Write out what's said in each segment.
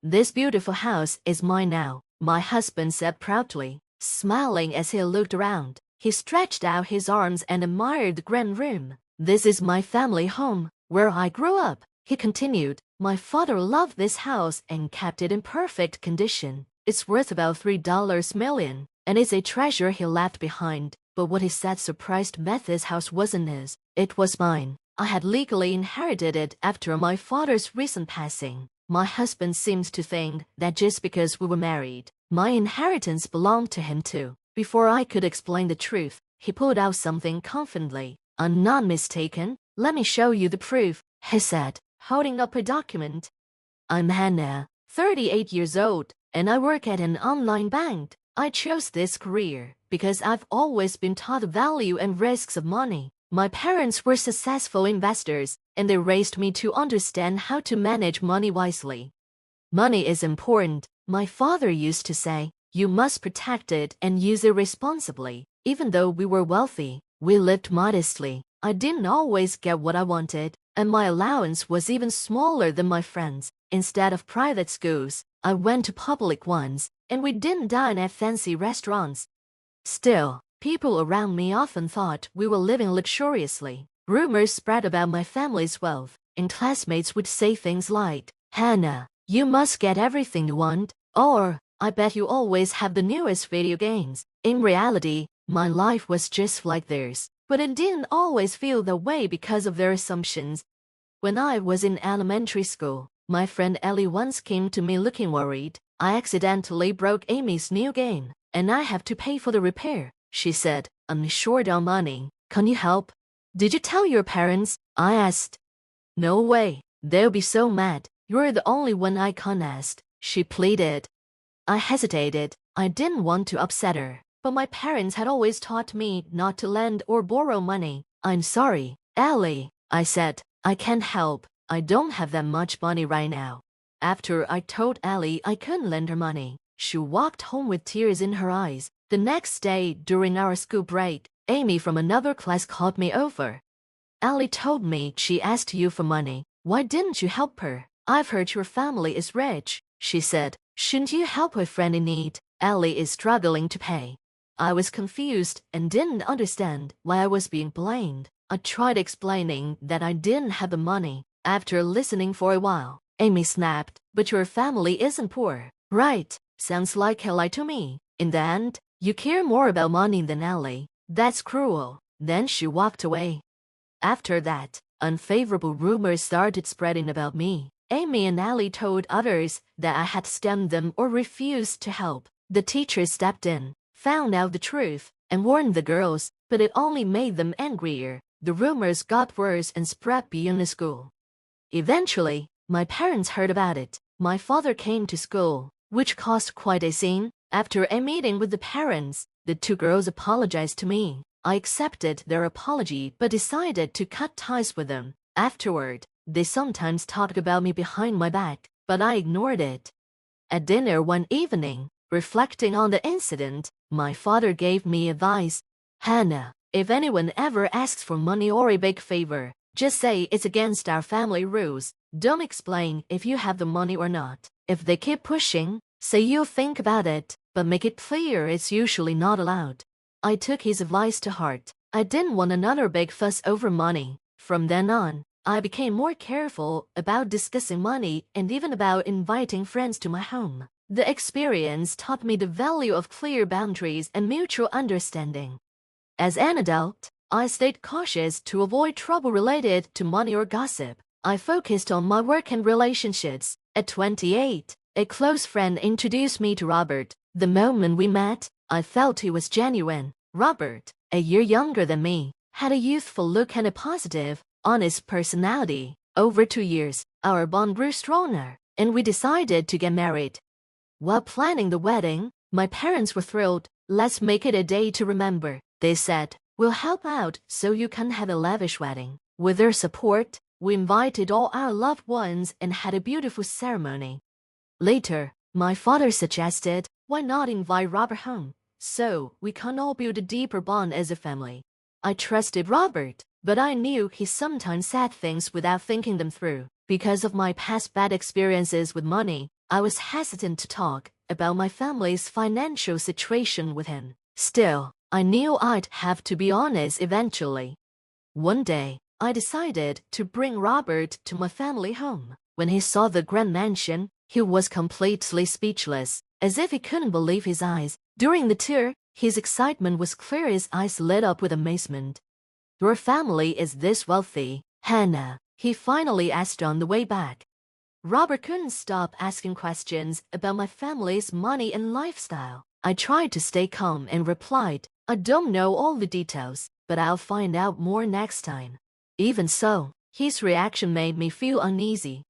"This beautiful house is mine now," my husband said proudly, smiling as he looked around. He stretched out his arms and admired the grand room. "This is my family home, where I grew up," he continued. "My father loved this house and kept it in perfect condition. It's worth about $3 million, and it's a treasure he left behind." But what he said surprised me. This house wasn't his, it was mine. I had legally inherited it after my father's recent passing. My husband seemed to think that just because we were married, my inheritance belonged to him too. Before I could explain the truth, he pulled out something confidently. "I'm not mistaken. Let me show you the proof," he said, holding up a document. "I'm Hannah, 38 years old, and I work at an online bank. I chose this career because I've always been taught the value and risks of money. My parents were successful investors, and they raised me to understand how to manage money wisely. Money is important, my father used to say. You must protect it and use it responsibly." Even though we were wealthy, we lived modestly. I didn't always get what I wanted, and my allowance was even smaller than my friends. Instead of private schools, I went to public ones, and we didn't dine at fancy restaurants. Still, people around me often thought we were living luxuriously. Rumors spread about my family's wealth, and classmates would say things like, "Hannah, you must get everything you want," or, "I bet you always have the newest video games." In reality, my life was just like theirs, but it didn't always feel that way because of their assumptions. When I was in elementary school, my friend Ellie once came to me looking worried. "I accidentally broke Amy's new game, and I have to pay for the repair," she said. "I'm short on money. Can you help?" "Did you tell your parents?" I asked. "No way. They'll be so mad. You're the only one I can ask," she pleaded. I hesitated. I didn't want to upset her, but my parents had always taught me not to lend or borrow money. "I'm sorry, Ellie," I said. "I can't help. I don't have that much money right now." After I told Ellie I couldn't lend her money, she walked home with tears in her eyes. The next day, during our school break, Amy from another class called me over. "Ellie told me she asked you for money. Why didn't you help her? I've heard your family is rich," she said. "Shouldn't you help a friend in need? Ellie is struggling to pay." I was confused and didn't understand why I was being blamed. I tried explaining that I didn't have the money. After listening for a while, Amy snapped, "But your family isn't poor, right? Sounds like a lie to me. In the end, you care more about money than Ellie. That's cruel." Then she walked away. After that, unfavorable rumors started spreading about me. Amy and Ellie told others that I had scammed them or refused to help. The teachers stepped in, found out the truth, and warned the girls, but it only made them angrier. The rumors got worse and spread beyond the school. Eventually, my parents heard about it. My father came to school, which caused quite a scene. After a meeting with the parents, the two girls apologized to me. I accepted their apology but decided to cut ties with them. Afterward, they sometimes talked about me behind my back, but I ignored it. At dinner one evening, reflecting on the incident, my father gave me advice. "Hannah, if anyone ever asks for money or a big favor, just say it's against our family rules. Don't explain if you have the money or not. If they keep pushing, say you'll think about it, but make it clear it's usually not allowed." I took his advice to heart. I didn't want another big fuss over money. From then on, I became more careful about discussing money and even about inviting friends to my home. The experience taught me the value of clear boundaries and mutual understanding. As an adult, I stayed cautious to avoid trouble related to money or gossip. I focused on my work and relationships. At 28, a close friend introduced me to Robert. The moment we met, I felt he was genuine. Robert, a year younger than me, had a youthful look and a positive, honest personality. Over 2 years, our bond grew stronger, and we decided to get married. While planning the wedding, my parents were thrilled. "Let's make it a day to remember," they said. "We'll help out so you can have a lavish wedding." With their support, we invited all our loved ones and had a beautiful ceremony. Later, my father suggested, "Why not invite Robert home, so we can all build a deeper bond as a family?" I trusted Robert, but I knew he sometimes said things without thinking them through. Because of my past bad experiences with money, I was hesitant to talk about my family's financial situation with him. Still, I knew I'd have to be honest eventually. One day, I decided to bring Robert to my family home. When he saw the grand mansion, he was completely speechless, as if he couldn't believe his eyes. During the tour, his excitement was clear, his eyes lit up with amazement. "Your family is this wealthy, Hannah?" he finally asked on the way back. Robert couldn't stop asking questions about my family's money and lifestyle. I tried to stay calm and replied, "I don't know all the details, but I'll find out more next time." Even so, his reaction made me feel uneasy.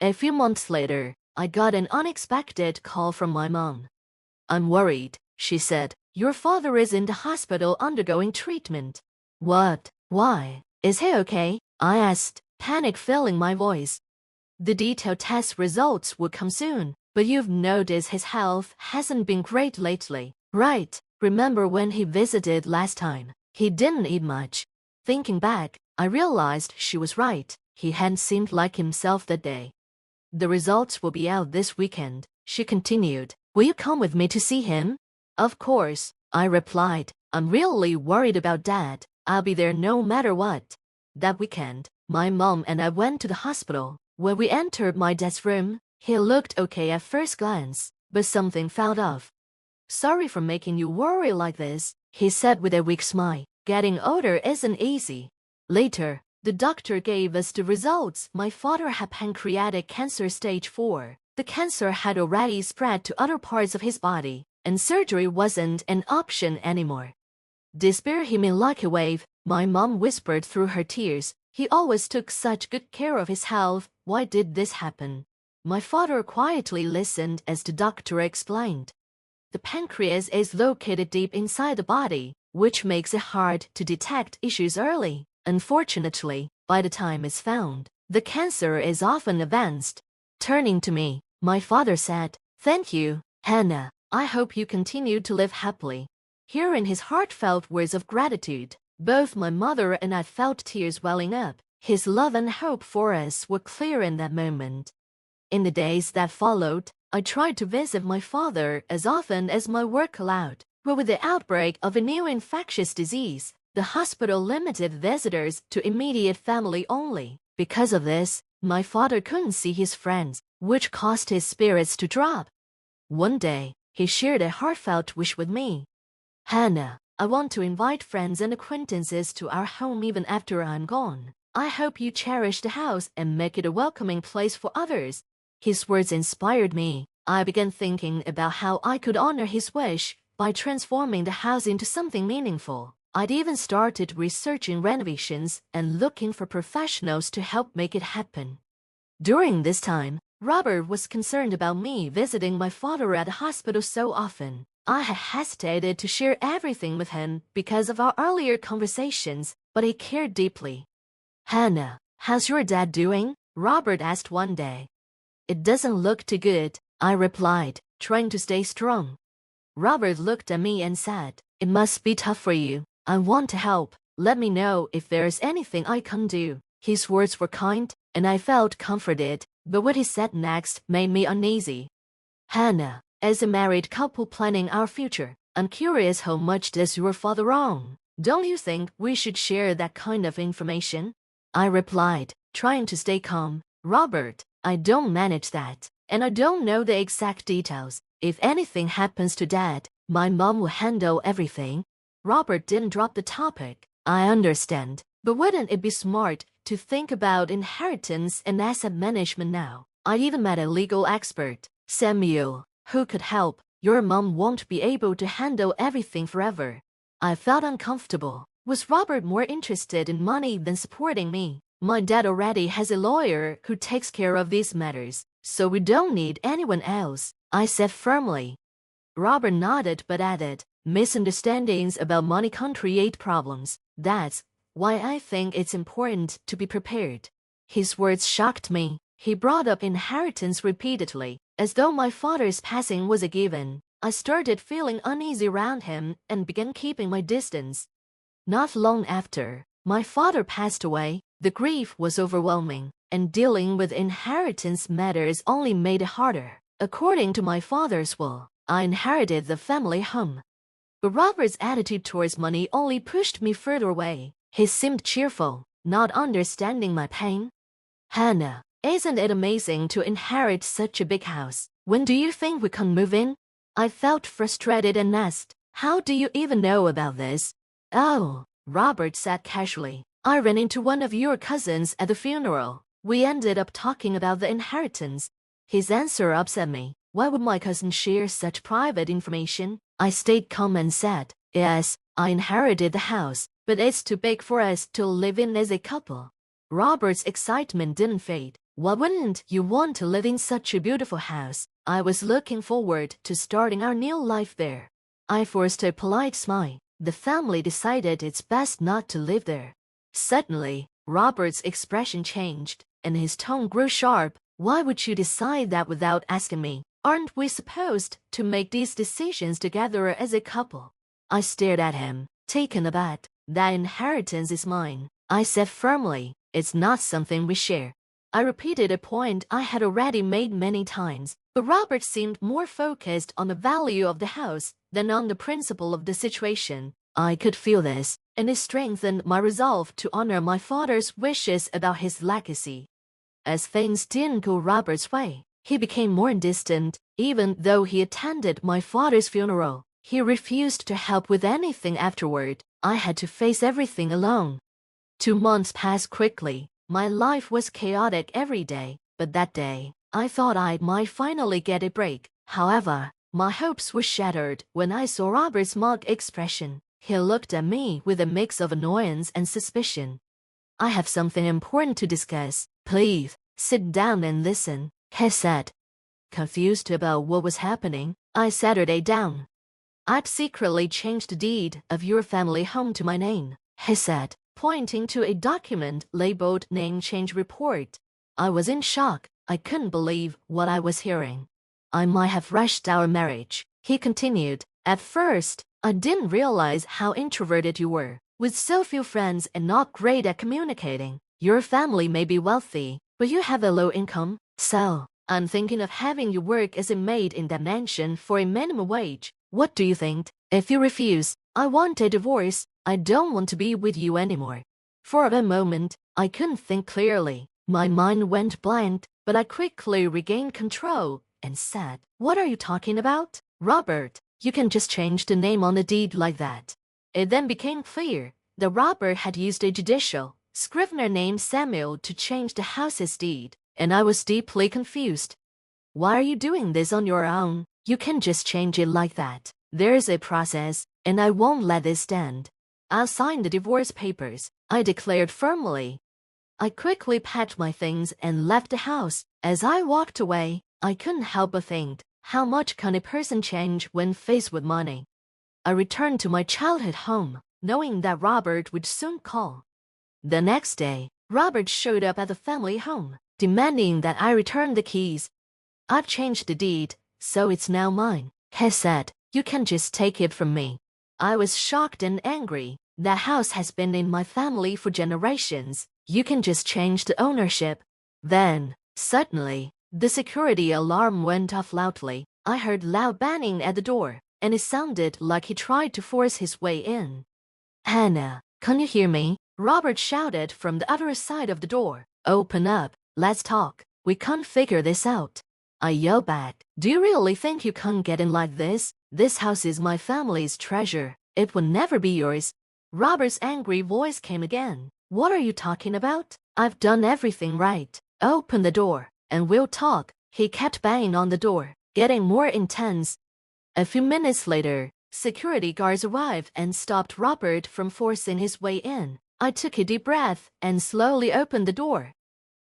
A few months later, I got an unexpected call from my mom. "I'm worried," she said. "Your father is in the hospital undergoing treatment." "What? Why? Is he okay?" I asked, panic filling my voice. "The detailed test results will come soon, but you've noticed his health hasn't been great lately, right? Remember when he visited last time? He didn't eat much." Thinking back, I realized she was right. He hadn't seemed like himself that day. "The results will be out this weekend," she continued. "Will you come with me to see him?" "Of course," I replied. "I'm really worried about Dad. I'll be there no matter what." That weekend, my mom and I went to the hospital. When we entered my dad's room, he looked okay at first glance, but something felt off. "Sorry for making you worry like this," he said with a weak smile. "Getting older isn't easy." Later, the doctor gave us the results. My father had pancreatic cancer stage 4. The cancer had already spread to other parts of his body, and surgery wasn't an option anymore. "Despair him in like a wave," my mom whispered through her tears. "He always took such good care of his health. Why did this happen?" My father quietly listened as the doctor explained. "The pancreas is located deep inside the body, which makes it hard to detect issues early. Unfortunately, by the time it's found, the cancer is often advanced." Turning to me, my father said, "Thank you, Hannah. I hope you continue to live happily." Hearing his heartfelt words of gratitude, both my mother and I felt tears welling up. His love and hope for us were clear in that moment. In the days that followed, I tried to visit my father as often as my work allowed, but with the outbreak of a new infectious disease, the hospital limited visitors to immediate family only. Because of this, my father couldn't see his friends, which caused his spirits to drop. One day, he shared a heartfelt wish with me. "Hannah, I want to invite friends and acquaintances to our home even after I'm gone. I hope you cherish the house and make it a welcoming place for others." His words inspired me. I began thinking about how I could honor his wish by transforming the house into something meaningful. I'd even started researching renovations and looking for professionals to help make it happen. During this time, Robert was concerned about me visiting my father at the hospital so often. I had hesitated to share everything with him because of our earlier conversations, but he cared deeply. "Hannah, how's your dad doing?" Robert asked one day. "It doesn't look too good," I replied, trying to stay strong. Robert looked at me and said, "It must be tough for you. I want to help. Let me know if there's anything I can do." His words were kind, and I felt comforted, but what he said next made me uneasy. "Hannah, as a married couple planning our future, I'm curious, how much does your father own? Don't you think we should share that kind of information?" I replied, trying to stay calm. "Robert, I don't manage that, and I don't know the exact details. If anything happens to Dad, my mom will handle everything." Robert didn't drop the topic. "I understand, but wouldn't it be smart to think about inheritance and asset management now?" I even met a legal expert, Samuel, who could help. "Your mom won't be able to handle everything forever." I felt uncomfortable. Was Robert more interested in money than supporting me? My dad already has a lawyer who takes care of these matters, so we don't need anyone else, I said firmly. Robert nodded but added, "Misunderstandings about money can create problems. That's why I think it's important to be prepared." His words shocked me. He brought up inheritance repeatedly, as though my father's passing was a given. I started feeling uneasy around him and began keeping my distance. Not long after, my father passed away. The grief was overwhelming, and dealing with inheritance matters only made it harder. According to my father's will, I inherited the family home. But Robert's attitude towards money only pushed me further away. He seemed cheerful, not understanding my pain. Hannah, isn't it amazing to inherit such a big house? When do you think we can move in? I felt frustrated and asked, how do you even know about this? Oh, Robert said casually. I ran into one of your cousins at the funeral. We ended up talking about the inheritance. His answer upset me. Why would my cousin share such private information? I stayed calm and said, yes, I inherited the house, but it's too big for us to live in as a couple. Robert's excitement didn't fade. Why wouldn't you want to live in such a beautiful house? I was looking forward to starting our new life there. I forced a polite smile. The family decided it's best not to live there. Suddenly, Robert's expression changed, and his tone grew sharp. Why would you decide that without asking me? Aren't we supposed to make these decisions together as a couple? I stared at him, taken aback. That inheritance is mine, I said firmly. It's not something we share. I repeated a point I had already made many times, but Robert seemed more focused on the value of the house than on the principle of the situation. I could feel this, and it strengthened my resolve to honor my father's wishes about his legacy. As things didn't go Robert's way, he became more distant. Even though he attended my father's funeral, he refused to help with anything afterward. I had to face everything alone. 2 months passed quickly. My life was chaotic every day, but that day, I thought I might finally get a break. However, my hopes were shattered when I saw Robert's mug expression. He looked at me with a mix of annoyance and suspicion. I have something important to discuss. Please, sit down and listen, he said. Confused about what was happening, I sat down. I'd secretly changed the deed of your family home to my name, he said, pointing to a document labeled Name Change Report. I was in shock. I couldn't believe what I was hearing. I might have rushed our marriage, he continued. At first, I didn't realize how introverted you were. With so few friends and not great at communicating, your family may be wealthy, but you have a low income. So, I'm thinking of having you work as a maid in that mansion for a minimum wage. What do you think? If you refuse, I want a divorce. I don't want to be with you anymore. For a moment, I couldn't think clearly. My mind went blank, but I quickly regained control and said, what are you talking about? Robert, you can just change the name on the deed like that. It then became clear that Robert had used a judicial scrivener named Samuel to change the house's deed, and I was deeply confused. Why are you doing this on your own? You can just change it like that. There's a process, and I won't let this stand. I'll sign the divorce papers, I declared firmly. I quickly packed my things and left the house. As I walked away, I couldn't help but think, how much can a person change when faced with money? I returned to my childhood home, knowing that Robert would soon call. The next day, Robert showed up at the family home, demanding that I return the keys. I've changed the deed, so it's now mine, he said. You can just take it from me. I was shocked and angry. The house has been in my family for generations. You can just change the ownership. Then, suddenly, the security alarm went off loudly. I heard loud banging at the door, and it sounded like he tried to force his way in. Hannah, can you hear me? Robert shouted from the other side of the door. Open up, let's talk. We can't figure this out. I yelled back. Do you really think you can get in like this? This house is my family's treasure. It will never be yours. Robert's angry voice came again. What are you talking about? I've done everything right. Open the door, and we'll talk. He kept banging on the door, getting more intense. A few minutes later, security guards arrived and stopped Robert from forcing his way in. I took a deep breath and slowly opened the door.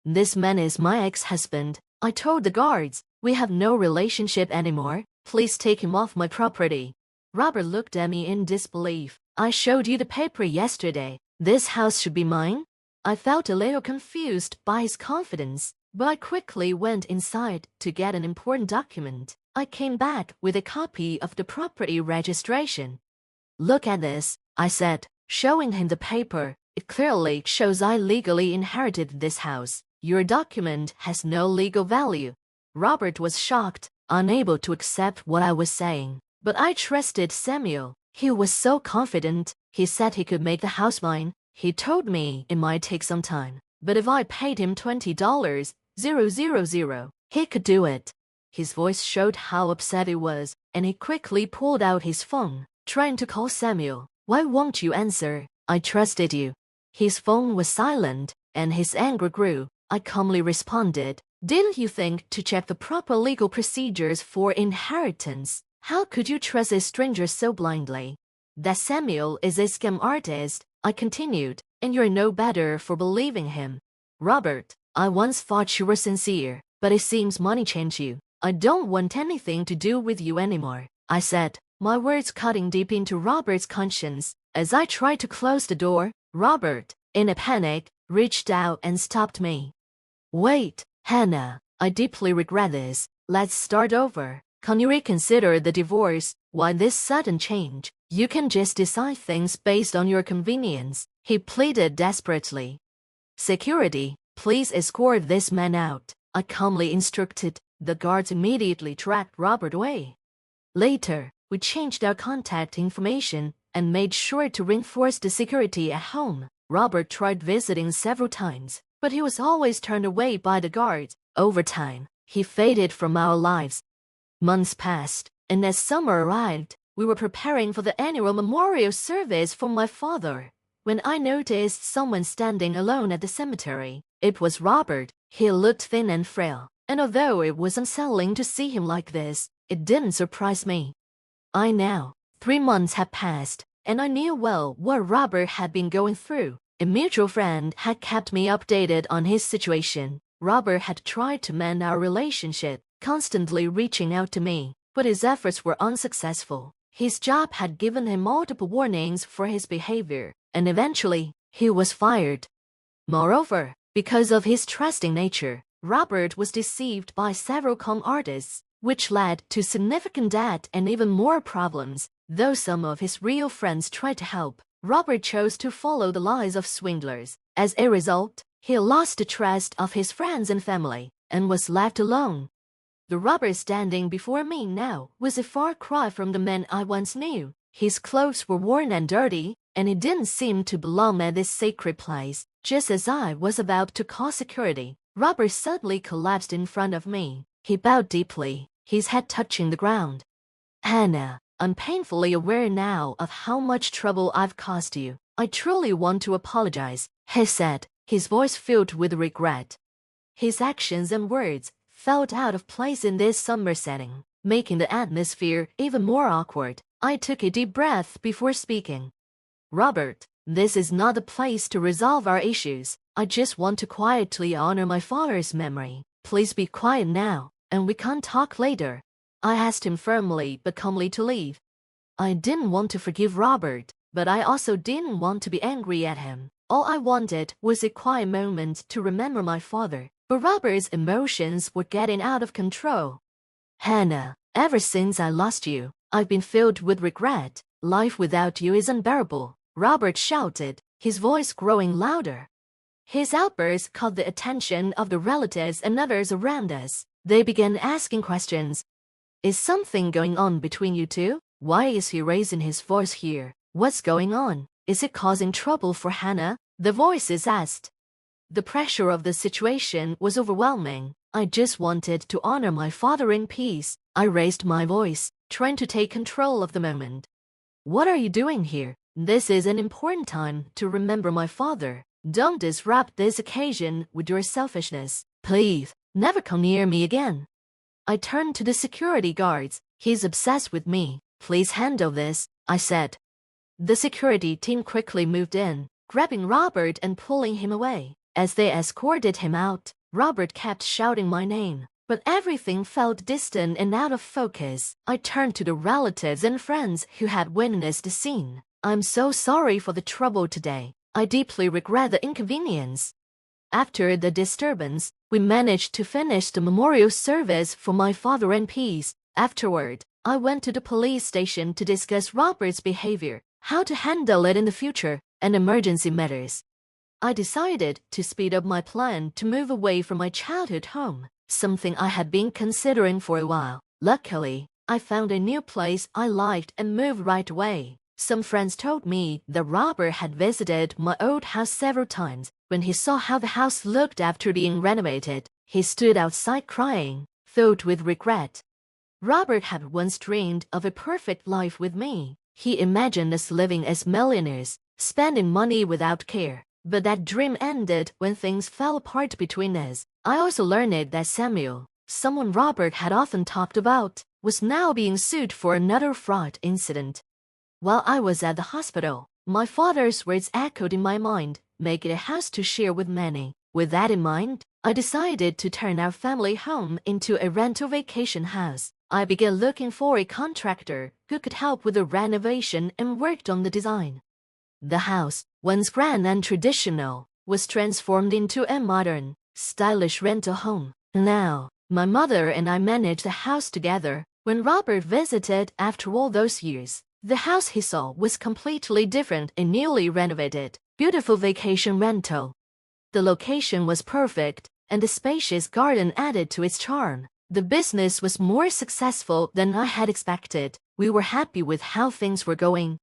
This man is my ex-husband, I told the guards. We have no relationship anymore. Please take him off my property. Robert looked at me in disbelief. I showed you the paper yesterday. This house should be mine? I felt a little confused by his confidence, but I quickly went inside to get an important document. I came back with a copy of the property registration. Look at this, I said, showing him the paper. It clearly shows I legally inherited this house. Your document has no legal value. Robert was shocked. unable to accept what I was saying. But I trusted Samuel. He was so confident. He said he could make the house mine. He told me it might take some time, but if I paid him $20, he could do it. His voice showed how upset he was, and he quickly pulled out his phone, trying to call Samuel. Why won't you answer? I trusted you. His phone was silent, and his anger grew. I calmly responded, didn't you think to check the proper legal procedures for inheritance? How could you trust a stranger so blindly? That Samuel is a scam artist, I continued, and you're no better for believing him. Robert, I once thought you were sincere, but it seems money changed you. I don't want anything to do with you anymore, I said, my words cutting deep into Robert's conscience. As I tried to close the door, Robert, in a panic, reached out and stopped me. Wait, Hannah, I deeply regret this. Let's start over. Can you reconsider the divorce? Why this sudden change? You can just decide things based on your convenience, he pleaded desperately. Security, please escort this man out, I calmly instructed. The guards immediately tracked Robert away. Later, we changed our contact information and made sure to reinforce the security at home. Robert tried visiting several times, but he was always turned away by the guards. Over time, he faded from our lives. Months passed, and as summer arrived, we were preparing for the annual memorial service for my father, when I noticed someone standing alone at the cemetery. It was Robert. He looked thin and frail, and although it was unsettling to see him like this, it didn't surprise me. 3 months had passed, and I knew well what Robert had been going through. A mutual friend had kept me updated on his situation. Robert had tried to mend our relationship, constantly reaching out to me, but his efforts were unsuccessful. His job had given him multiple warnings for his behavior, and eventually, he was fired. Moreover, because of his trusting nature, Robert was deceived by several con artists, which led to significant debt and even more problems. Though some of his real friends tried to help, Robert chose to follow the lies of swindlers. As a result, he lost the trust of his friends and family, and was left alone. The Robert standing before me now was a far cry from the man I once knew. His clothes were worn and dirty, and he didn't seem to belong at this sacred place. Just as I was about to call security, Robert suddenly collapsed in front of me. He bowed deeply, his head touching the ground. Hannah, I'm painfully aware now of how much trouble I've caused you. I truly want to apologize, he said, his voice filled with regret. His actions and words felt out of place in this summer setting, making the atmosphere even more awkward. I took a deep breath before speaking. Robert, this is not the place to resolve our issues. I just want to quietly honor my father's memory. Please be quiet now, and we can talk later. I asked him firmly but calmly to leave. I didn't want to forgive Robert, but I also didn't want to be angry at him. All I wanted was a quiet moment to remember my father. But Robert's emotions were getting out of control. Hannah, ever since I lost you, I've been filled with regret. Life without you is unbearable, Robert shouted, his voice growing louder. His outburst caught the attention of the relatives and others around us. They began asking questions. Is something going on between you two? Why is he raising his voice here? What's going on? Is it causing trouble for Hannah? The voices asked. The pressure of the situation was overwhelming. I just wanted to honor my father in peace. I raised my voice, trying to take control of the moment. What are you doing here? This is an important time to remember my father. Don't disrupt this occasion with your selfishness. Please, never come near me again. I turned to the security guards. He's obsessed with me. Please handle this, I said. The security team quickly moved in, grabbing Robert and pulling him away. As they escorted him out, Robert kept shouting my name, but everything felt distant and out of focus. I turned to the relatives and friends who had witnessed the scene. I'm so sorry for the trouble today. I deeply regret the inconvenience. After the disturbance, we managed to finish the memorial service for my father in peace. Afterward, I went to the police station to discuss Robert's behavior, how to handle it in the future, and emergency matters. I decided to speed up my plan to move away from my childhood home, something I had been considering for a while. Luckily, I found a new place I liked and moved right away. Some friends told me that Robert had visited my old house several times. When he saw how the house looked after being renovated, he stood outside crying, filled with regret. Robert had once dreamed of a perfect life with me. He imagined us living as millionaires, spending money without care. But that dream ended when things fell apart between us. I also learned that Samuel, someone Robert had often talked about, was now being sued for another fraud incident. While I was at the hospital, my father's words echoed in my mind, "Make it a house to share with many." With that in mind, I decided to turn our family home into a rental vacation house. I began looking for a contractor who could help with the renovation and worked on the design. The house, once grand and traditional, was transformed into a modern, stylish rental home. Now, my mother and I manage the house together. When Robert visited after all those years, the house he saw was completely different, a newly renovated, beautiful vacation rental. The location was perfect, and the spacious garden added to its charm. The business was more successful than I had expected. We were happy with how things were going.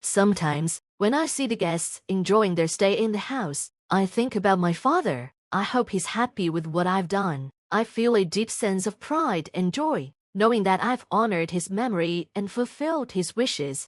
Sometimes, when I see the guests enjoying their stay in the house, I think about my father. I hope he's happy with what I've done. I feel a deep sense of pride and joy, knowing that I've honored his memory and fulfilled his wishes.